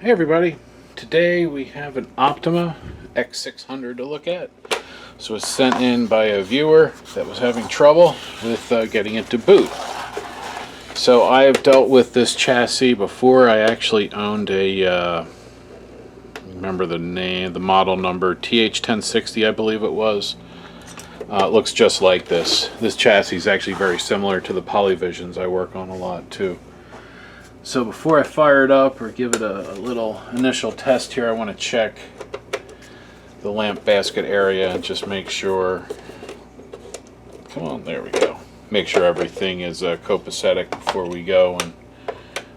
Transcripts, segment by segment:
Hey everybody, today we have an Optoma X600 to look at. This was sent in by a viewer that was having trouble with getting it to boot. So I have dealt with this chassis before. I actually owned a, remember the name, the model number, TH1060 I believe it was. It looks just like this. This chassis is actually very similar to the Polyvisions I work on a lot too. So before I fire it up or give it a little initial test here, I want to check the lamp basket area and just make sure, come on, there we go. Make sure everything is copacetic before we go and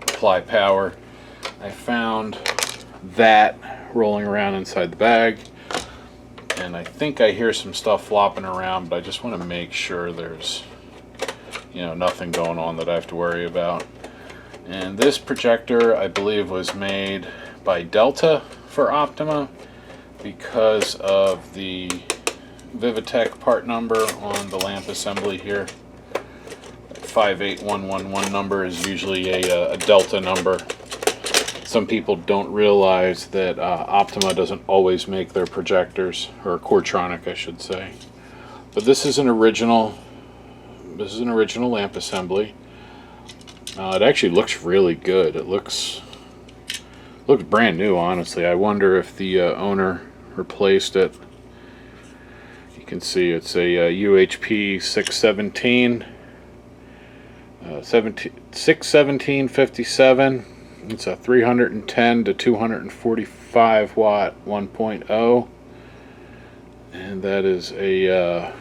apply power. I found that rolling around inside the bag, and I think I hear some stuff flopping around, but I just want to make sure there's, nothing going on that I have to worry about. And this projector, I believe, was made by Delta for Optoma because of the Vivitech part number on the lamp assembly here. 58111 number is usually a Delta number. Some people don't realize that Optoma doesn't always make their projectors, or Coretronic I should say. But this is an original lamp assembly. It actually looks really good. It looks brand new, honestly. I wonder if the owner replaced it. You can see it's a UHP 617, 61757. It's a 310 to 245 watt 1.0, and that is a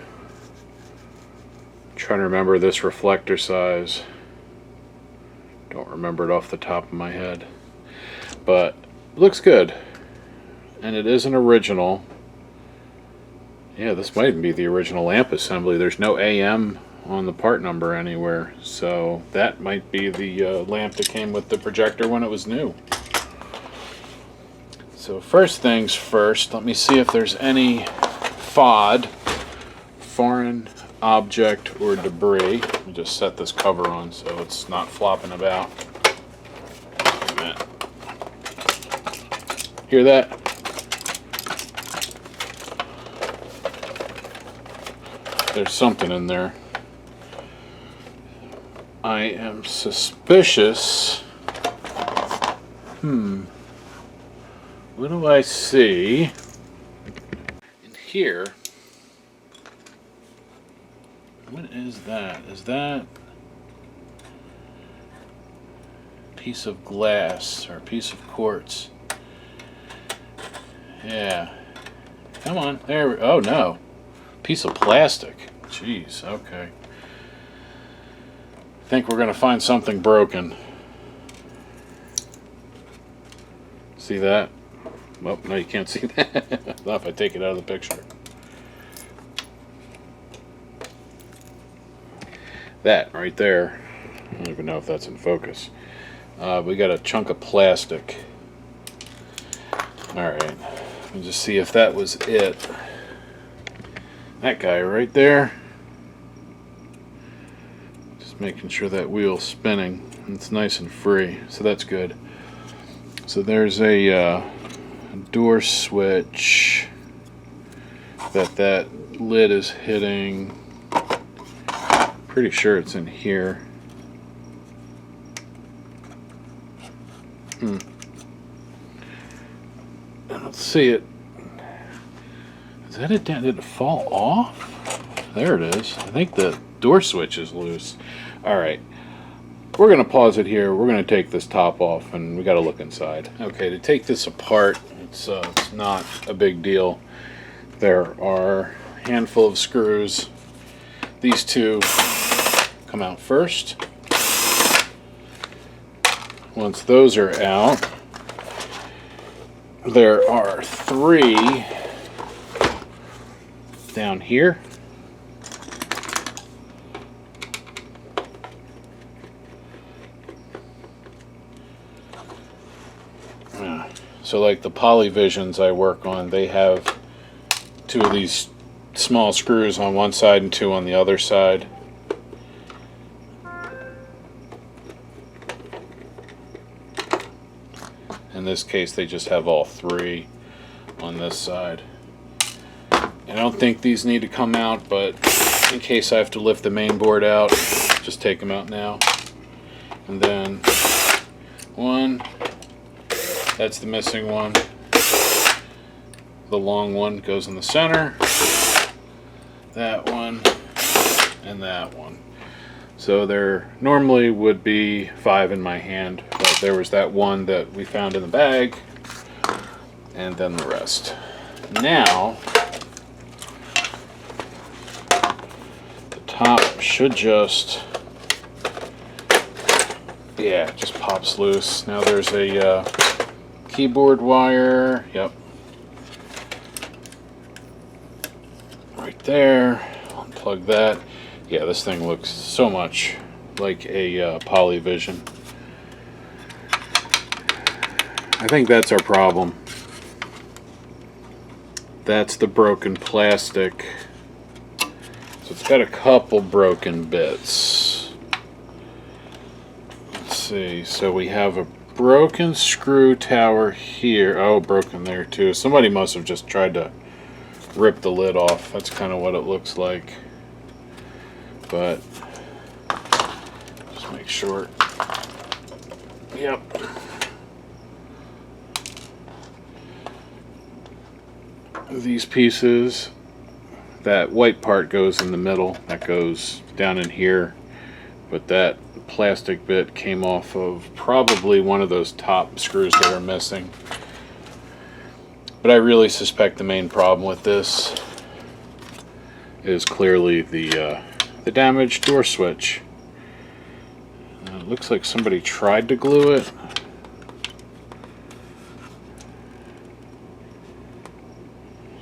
trying to remember this reflector size. Don't remember it off the top of my head, but it looks good, and it is an original. Yeah, this might even be the original lamp assembly. There's no AM on the part number anywhere, so that might be the lamp that came with the projector when it was new. So first things first, let me see if there's any FOD, foreign object or debris. Let me just set this cover on so it's not flopping about. Wait a minute. Hear that? There's something in there. I am suspicious. What do I see in here? What is that? Is that a piece of glass or a piece of quartz? Yeah. Come on. There we, oh no. Piece of plastic. Jeez, okay. I think we're going to find something broken. See that? Well, no, you can't see that. Not if I take it out of the picture. That right there, I don't even know if that's in focus. We got a chunk of plastic. Alright, let me just see if that was it. That guy right there. Just making sure that wheel's spinning. It's nice and free, so that's good. So there's a door switch that lid is hitting. Pretty sure it's in here. I don't see it. Is that it down? Did it fall off? There it is. I think the door switch is loose. Alright. We're going to pause it here. We're going to take this top off and we got to look inside. Okay, to take this apart, it's not a big deal. There are a handful of screws. These two come out first. Once those are out, there are three down here. So like the Polyvisions I work on, they have two of these small screws on one side and two on the other side. And In this case, they just have all three on this side. I don't think these need to come out, but in case I have to lift the main board out, just take them out now. And then one, that's the missing one. The long one goes in the center. That one and that one. So there normally would be 5 in my hand, but there was that one that we found in the bag, and then the rest. Now, the top should just, yeah, it just pops loose. Now there's a keyboard wire, yep, right there. Unplug that. Yeah, this thing looks so much like a Polyvision. I think that's our problem. That's the broken plastic. So it's got a couple broken bits. Let's see. So we have a broken screw tower here. Oh, broken there too. Somebody must have just tried to rip the lid off. That's kind of what it looks like. But just make sure. Yep. These pieces, that white part goes in the middle, that goes down in here, but that plastic bit came off of probably one of those top screws that are missing. But I really suspect the main problem with this is clearly the damaged door switch. It looks like somebody tried to glue it.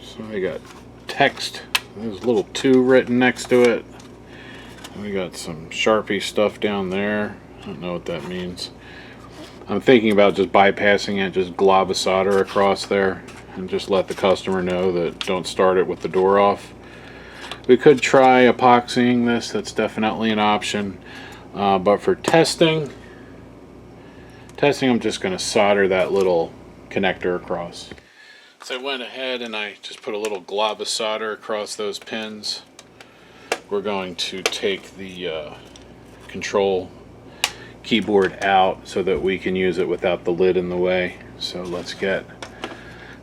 So I got text, there's a little 2 written next to it. And we got some Sharpie stuff down there. I don't know what that means. I'm thinking about just bypassing it, just glob a solder across there and just let the customer know that don't start it with the door off. We could try epoxying this, that's definitely an option. But for testing I'm just going to solder that little connector across. So I went ahead and I just put a little glob of solder across those pins. We're going to take the control keyboard out so that we can use it without the lid in the way. So let's get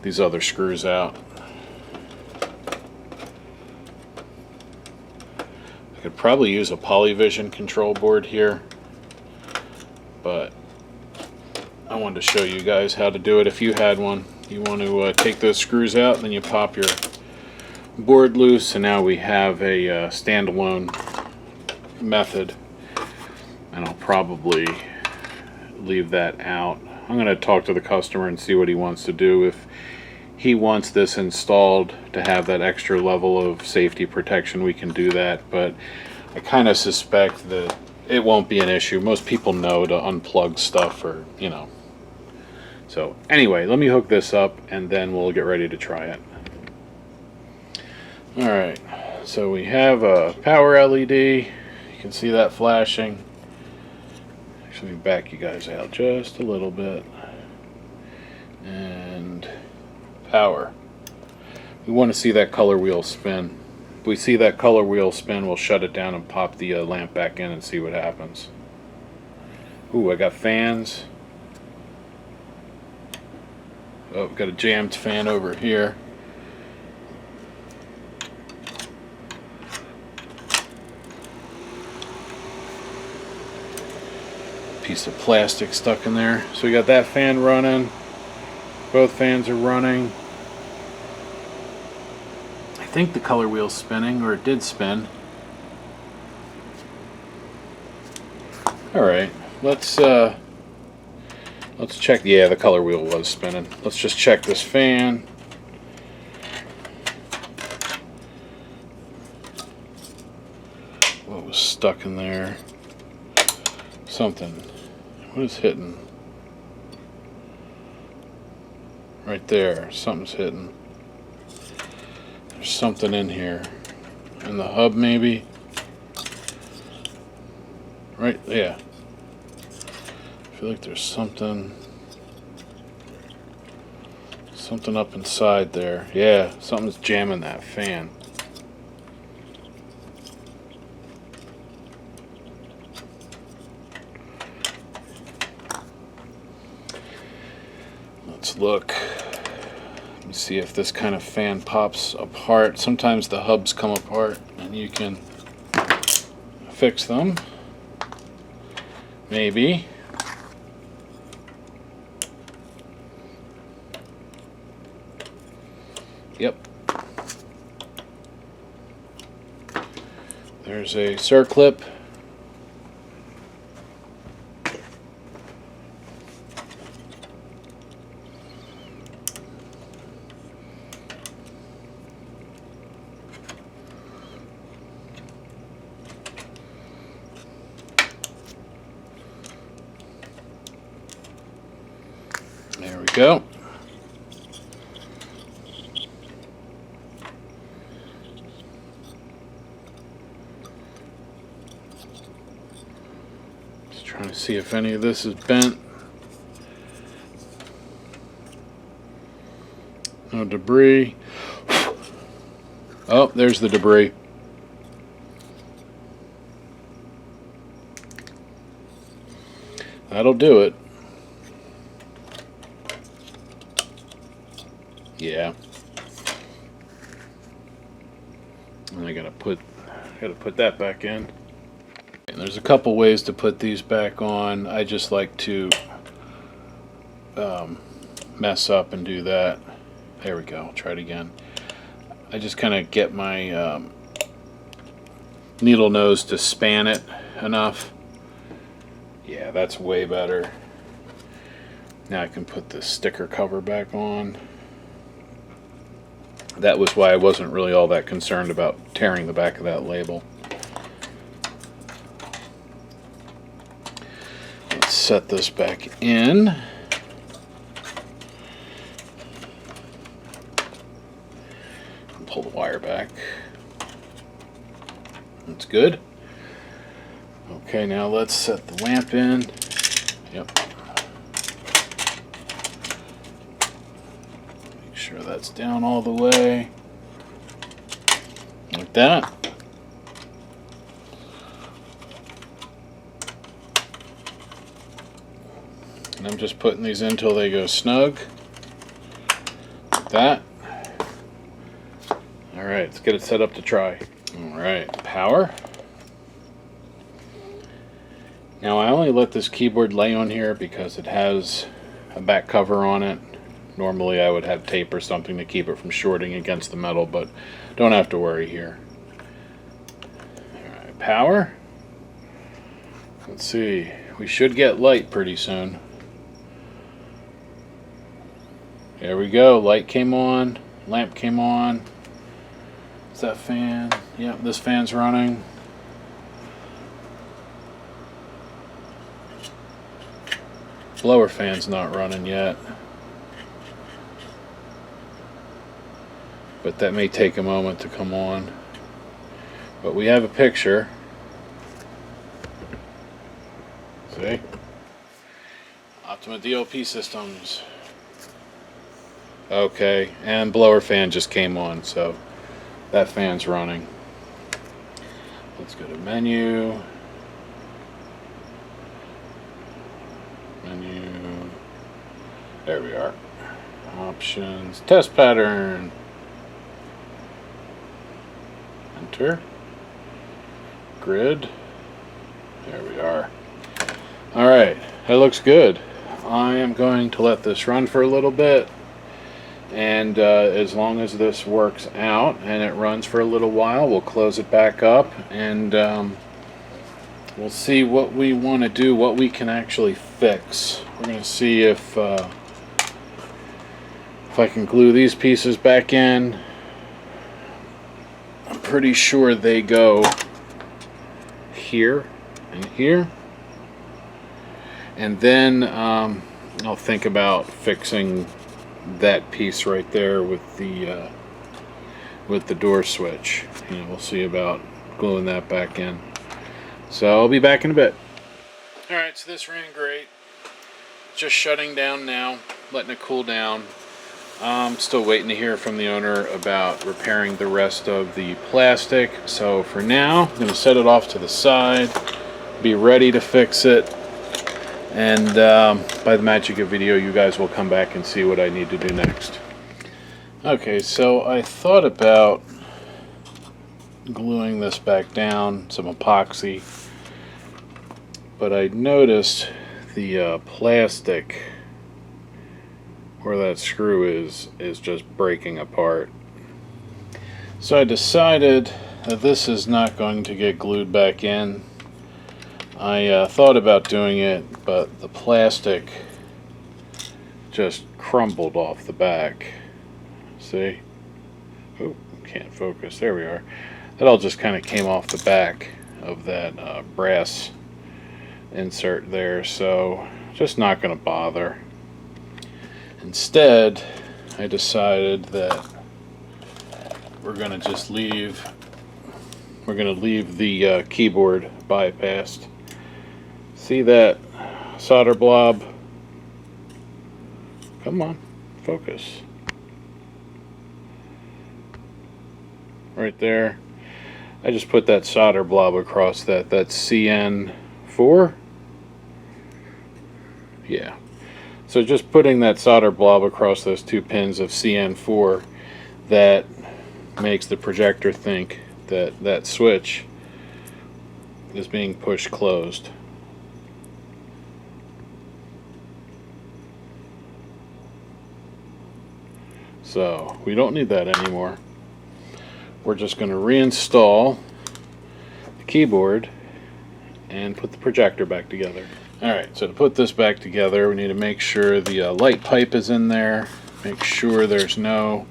these other screws out. I could probably use a Polyvision control board here, but I wanted to show you guys how to do it if you had one. You want to take those screws out, then you pop your board loose, and now we have a standalone method. And I'll probably leave that out. I'm going to talk to the customer and see what he wants to do. If he wants this installed to have that extra level of safety protection, we can do that, but I kind of suspect that it won't be an issue. Most people know to unplug stuff, or you know. So anyway, let me hook this up and then we'll get ready to try it. Alright, so we have a power LED. You can see that flashing. Actually, back you guys out just a little bit. And power. We want to see that color wheel spin. If we see that color wheel spin, we'll shut it down and pop the lamp back in and see what happens. Ooh, I got fans. Oh, got a jammed fan over here. Piece of plastic stuck in there. So we got that fan running. Both fans are running. I think the color wheel's spinning, or it did spin. Alright, let's check. Yeah, the color wheel was spinning. Let's just check this fan. What was stuck in there? Something. What is hitting? Right there. Something's hitting. There's something in here. In the hub, maybe? Right, yeah. I feel like there's something. Something up inside there. Yeah, something's jamming that fan. Let's look. Let me see if this kind of fan pops apart. Sometimes the hubs come apart and you can fix them. Maybe. Yep. There's a circlip. There we go. Just trying to see if any of this is bent. No debris. Oh, there's the debris. That'll do it. Yeah. And I gotta put that back in. And there's a couple ways to put these back on. I just like to mess up and do that. There we go. I'll try it again. I just kind of get my needle nose to span it enough. Yeah, that's way better. Now I can put the sticker cover back on. That was why I wasn't really all that concerned about tearing the back of that label. Let's set this back in. Pull the wire back. That's good. Okay, now let's set the lamp in. Yep. Make sure that's down all the way. Like that. And I'm just putting these in until they go snug. Like that. Alright, let's get it set up to try. Alright, power. Now I only let this keyboard lay on here because it has a back cover on it. Normally I would have tape or something to keep it from shorting against the metal, but don't have to worry here. Alright, power. Let's see, we should get light pretty soon. There we go, light came on, lamp came on. Is that fan? Yep, this fan's running. Blower fan's not running yet, but that may take a moment to come on. But we have a picture. See? Optoma DLP systems. Okay, and blower fan just came on, so that fan's running. Let's go to menu. Menu. There we are. Options. Test pattern. Enter. Grid. There we are. Alright, that looks good. I am going to let this run for a little bit. And as long as this works out and it runs for a little while, we'll close it back up and we'll see what we want to do, what we can actually fix. We're going to see if I can glue these pieces back in. I'm pretty sure they go here and here. And then I'll think about fixing that piece right there with the door switch. We'll see about gluing that back in. So I'll be back in a bit. Alright, so this ran great. Just shutting down now, letting it cool down. I'm still waiting to hear from the owner about repairing the rest of the plastic. So for now, I'm going to set it off to the side, be ready to fix it. And by the magic of video, you guys will come back and see what I need to do next. Okay, so I thought about gluing this back down, some epoxy, but I noticed the plastic where that screw is just breaking apart. So I decided that this is not going to get glued back in. I thought about doing it, but the plastic just crumbled off the back. See? Oh, can't focus. There we are. That all just kind of came off the back of that brass insert there, so just not going to bother. Instead, I decided that we're going to just leave the keyboard bypassed. See that solder blob? Come on, focus. Right there. I just put that solder blob across that. That's CN4? Yeah. So just putting that solder blob across those two pins of CN4, that makes the projector think that that switch is being pushed closed. So we don't need that anymore. We're just going to reinstall the keyboard and put the projector back together. Alright, so to put this back together, we need to make sure the light pipe is in there. Make sure there's no...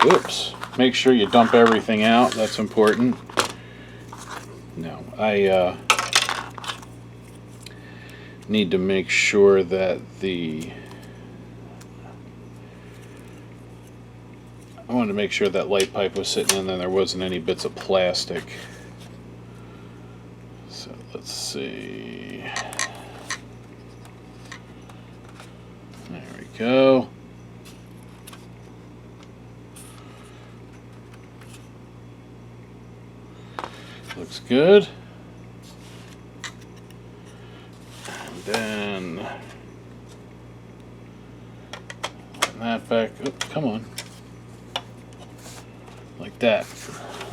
Oops. Make sure you dump everything out. That's important. No, I need to make sure that I wanted to make sure that light pipe was sitting in there. There wasn't any bits of plastic. So let's see. There we go. Looks good. And then put that back. Oh, come on. Like that.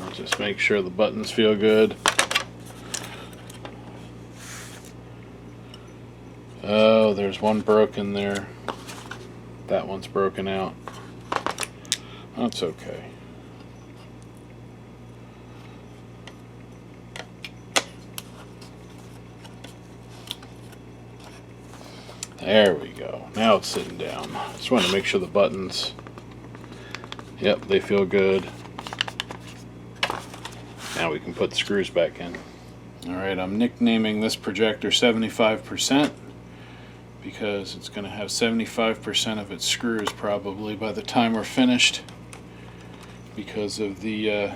I'll just make sure the buttons feel good. Oh, there's one broken there. That one's broken out. That's okay. There we go. Now it's sitting down. Just want to make sure the buttons, yep, they feel good. Now we can put the screws back in. Alright, I'm nicknaming this projector 75% because it's going to have 75% of its screws probably by the time we're finished because of the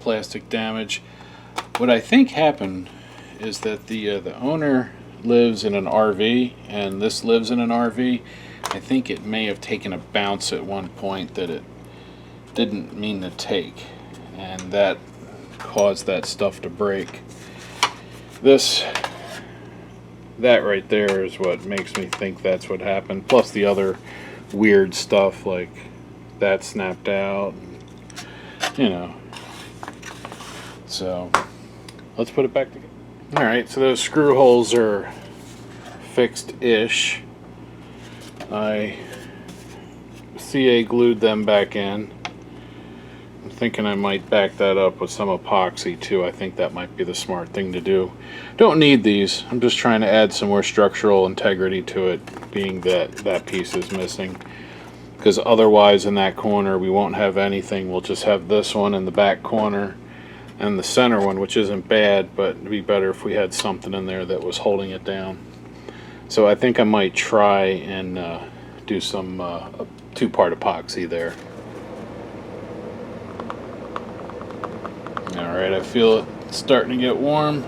plastic damage. What I think happened is that the owner lives in an RV and this lives in an RV. I think it may have taken a bounce at one point that it didn't mean to take, and that caused that stuff to break. That right there is what makes me think that's what happened, plus the other weird stuff like that snapped out, you know. So let's put it back together. Alright, so those screw holes are fixed-ish. I CA glued them back in. I'm thinking I might back that up with some epoxy too. I think that might be the smart thing to do. Don't need these. I'm just trying to add some more structural integrity to it, being that that piece is missing. Because otherwise in that corner we won't have anything. We'll just have this one in the back corner and the center one, which isn't bad, but it'd be better if we had something in there that was holding it down. So I think I might try and do some two-part epoxy there. Alright, I feel it starting to get warm.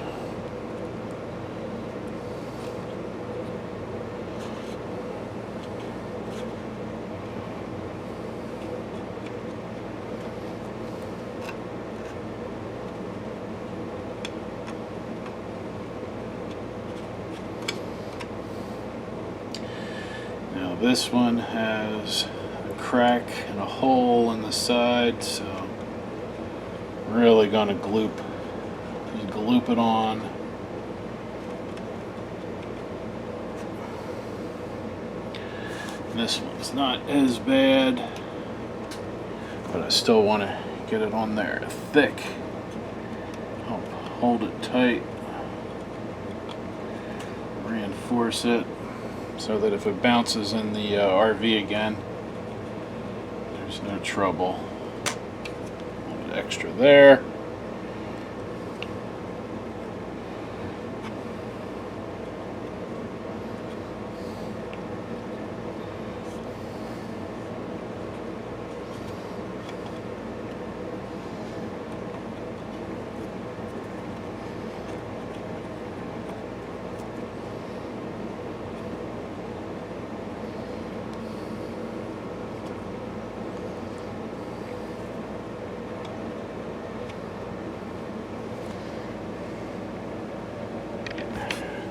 Now this one has a crack and a hole in the side, so really gonna gloop it on. This one's not as bad, but I still want to get it on there thick. Hold it tight, reinforce it so that if it bounces in the RV again, there's no trouble. A little bit extra there.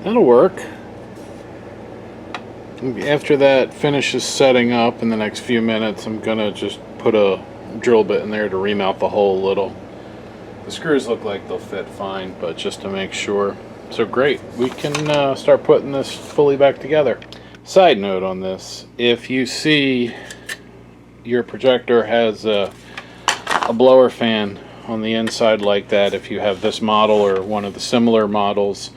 That'll work. After that finishes setting up in the next few minutes, I'm gonna just put a drill bit in there to remount the hole a little. The screws look like they'll fit fine, but just to make sure. So great, we can start putting this fully back together. Side note on this, if you see your projector has a blower fan on the inside like that, if you have this model or one of the similar models,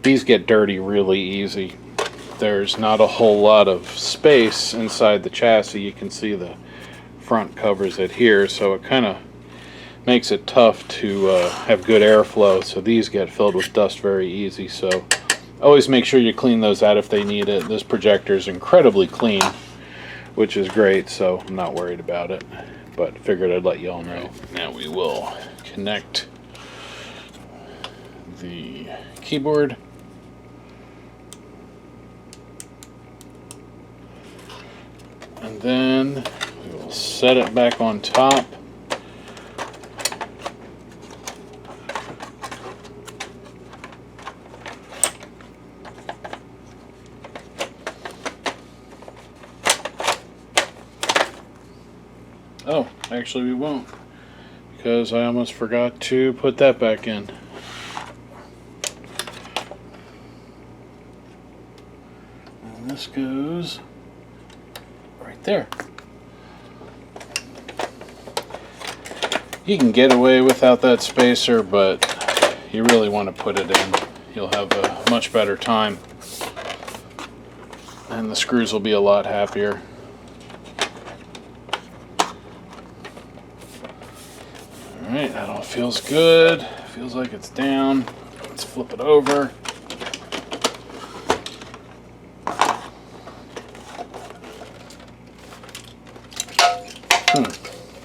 these get dirty really easy. There's not a whole lot of space inside the chassis. You can see the front covers it here, so it kind of makes it tough to have good airflow, so these get filled with dust very easy. So always make sure you clean those out if they need it. This projector is incredibly clean, which is great, so I'm not worried about it, but figured I'd let you all know. Now we will connect the keyboard. And then we will set it back on top. Oh, actually we won't, because I almost forgot to put that back in. And this goes right there. You can get away without that spacer, but you really want to put it in. You'll have a much better time, and the screws will be a lot happier. Alright, that all feels good. Feels like it's down. Let's flip it over.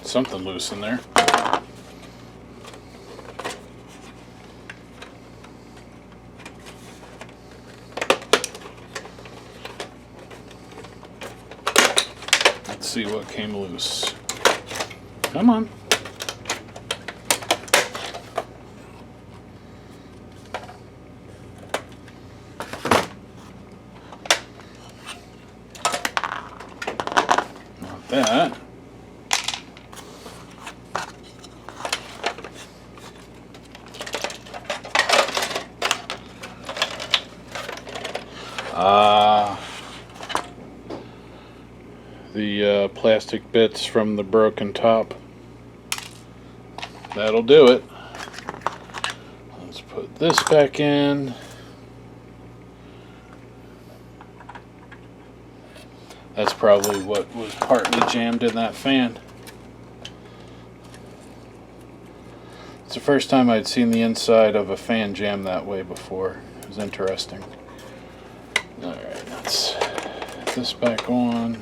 Something loose in there. Let's see what came loose. Come on. Not that. The plastic bits from the broken top. That'll do it. Let's put this back in. That's probably what was partly jammed in that fan. It's the first time I'd seen the inside of a fan jammed that way before. It was interesting. Alright, let's put this back on.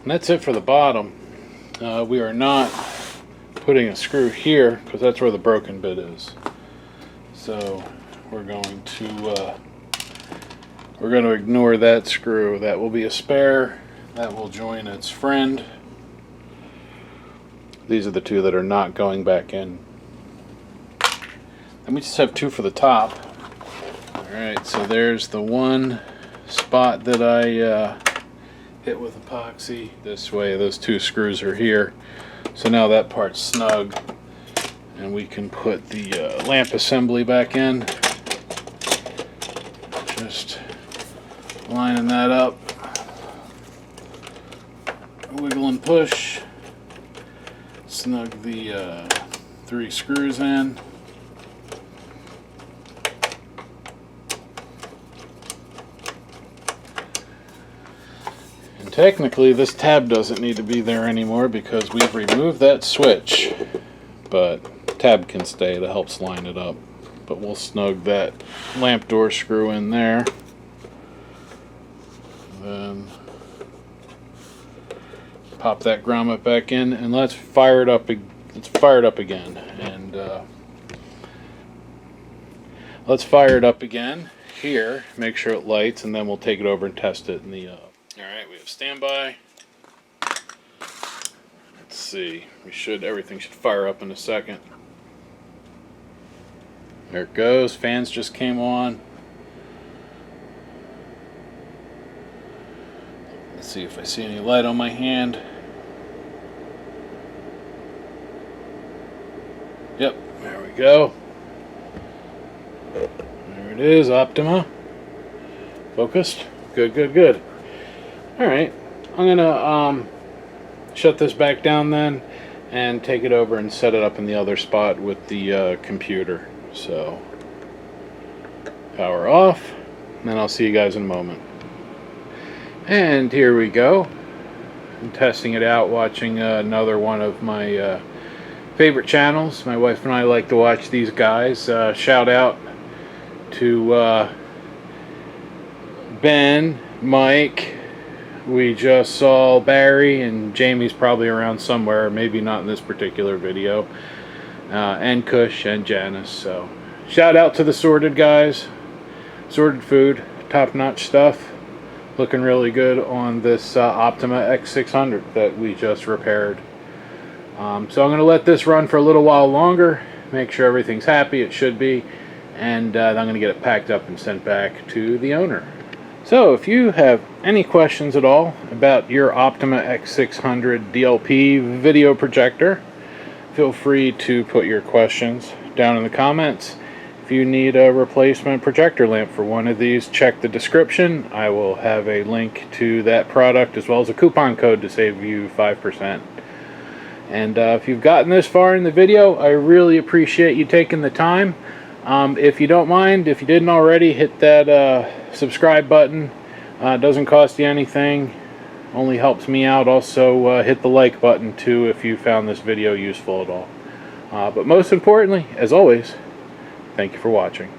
And that's it for the bottom. We are not putting a screw here because that's where the broken bit is. So we're going to ignore that screw. That will be a spare. That will join its friend. These are the two that are not going back in. And we just have two for the top. Alright, so there's the one spot that I hit with epoxy. This way, those two screws are here. So now that part's snug. And we can put the lamp assembly back in. Just lining that up. Wiggle and push. Snug the 3 screws in. And technically this tab doesn't need to be there anymore because we've removed that switch, but tab can stay. That helps line it up. But we'll snug that lamp door screw in there. Then pop that grommet back in, and let's fire it up. Let's fire it up again, and let's fire it up again here. Make sure it lights, and then we'll take it over and test it in the. All right, we have standby. Let's see. Everything should fire up in a second. There it goes. Fans just came on. Let's see if I see any light on my hand. Yep, there we go. There it is, Optoma. Focused. Good, good, good. Alright, I'm gonna shut this back down then and take it over and set it up in the other spot with the computer. So, power off, and then I'll see you guys in a moment. And here we go. I'm testing it out, watching another one of my favorite channels. My wife and I like to watch these guys. Shout out to Ben, Mike. We just saw Barry, and Jamie's probably around somewhere, maybe not in this particular video. And Kush and Janice. So shout out to the Sorted guys. Sorted Food, top-notch stuff. Looking really good on this Optoma X600 that we just repaired. So I'm going to let this run for a little while longer, make sure everything's happy, it should be, and then I'm going to get it packed up and sent back to the owner. So if you have any questions at all about your Optoma X600 DLP video projector, feel free to put your questions down in the comments. If you need a replacement projector lamp for one of these, check the description. I will have a link to that product as well as a coupon code to save you 5%. And if you've gotten this far in the video, I really appreciate you taking the time. If you don't mind, if you didn't already, hit that subscribe button. It doesn't cost you anything, only helps me out. Also hit the like button too if you found this video useful at all. But most importantly, as always, thank you for watching.